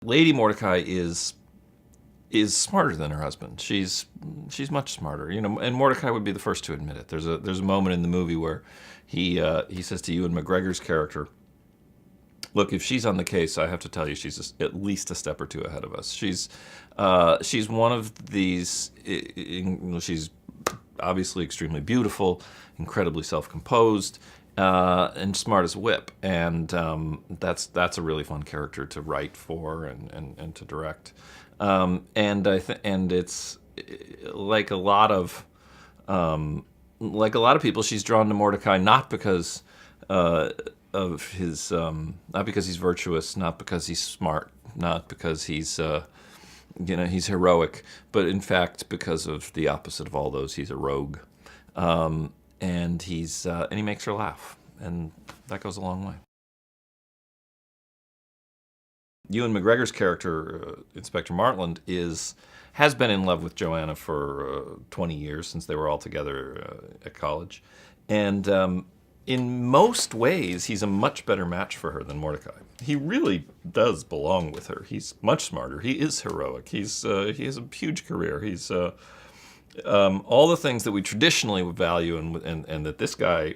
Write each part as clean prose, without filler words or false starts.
Lady Mordecai is smarter than her husband. She's much smarter, and Mordecai would be the first to admit it. There's a moment in the movie where he says to Ewan McGregor's character, "Look, if she's on the case, I have to tell you, she's at least a step or two ahead of us. She's one of these. She's obviously extremely beautiful, incredibly self-composed, and smart as a whip. And that's a really fun character to write for and to direct. And it's like a lot of people, she's drawn to Mordecai not because of his not because he's virtuous, not because he's smart, not because he's he's heroic, but in fact because of the opposite of all those. He's a rogue, and he makes her laugh, and that goes a long way. Ewan McGregor's character, Inspector Martland, has been in love with Joanna for 20 years, since they were all together at college, and in most ways, he's a much better match for her than Mordecai. He really does belong with her. He's much smarter. He is heroic. He has a huge career. He's all the things that we traditionally would value and that this guy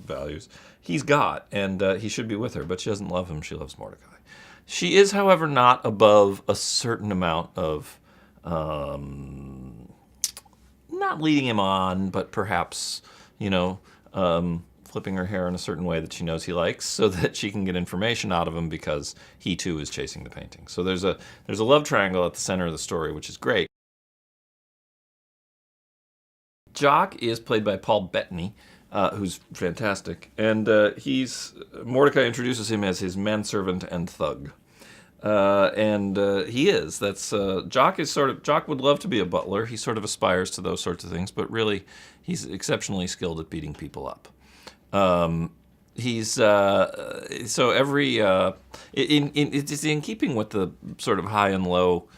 values, he's got, and he should be with her, but she doesn't love him. She loves Mordecai. She is, however, not above a certain amount of, not leading him on, but perhaps, flipping her hair in a certain way that she knows he likes, so that she can get information out of him, because he too is chasing the painting. So there's a love triangle at the center of the story, which is great. Jock is played by Paul Bettany, who's fantastic, and Mordecai introduces him as his manservant and thug. He is. Jock would love to be a butler. He sort of aspires to those sorts of things, but really he's exceptionally skilled at beating people up. It's in keeping with the sort of high and low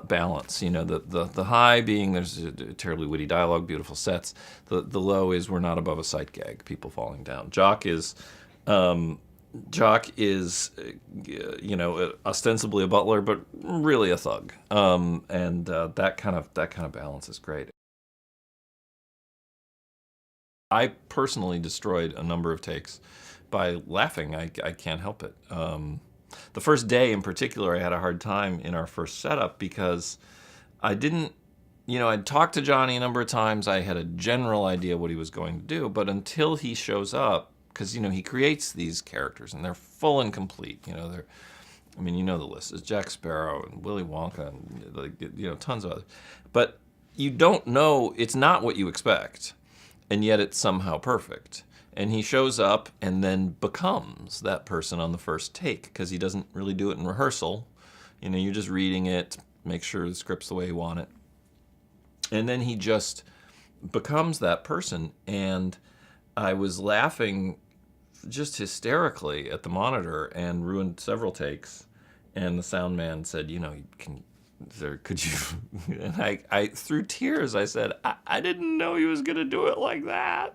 balance. The high being there's a terribly witty dialogue, beautiful sets. The low is we're not above a sight gag, people falling down. Jock is ostensibly a butler, but really a thug. That kind of balance is great. I personally destroyed a number of takes by laughing. I can't help it. The first day in particular, I had a hard time in our first setup because I didn't, I'd talked to Johnny a number of times. I had a general idea what he was going to do, but until he shows up, because, he creates these characters and they're full and complete. The list. There's Jack Sparrow and Willy Wonka and, tons of others. But you don't know, it's not what you expect. And yet it's somehow perfect. And he shows up and then becomes that person on the first take, because he doesn't really do it in rehearsal. You're just reading it, make sure the script's the way you want it. And then he just becomes that person. And I was laughing just hysterically at the monitor and ruined several takes. And the sound man said, could you? And I through tears, I said, I didn't know he was going to do it like that.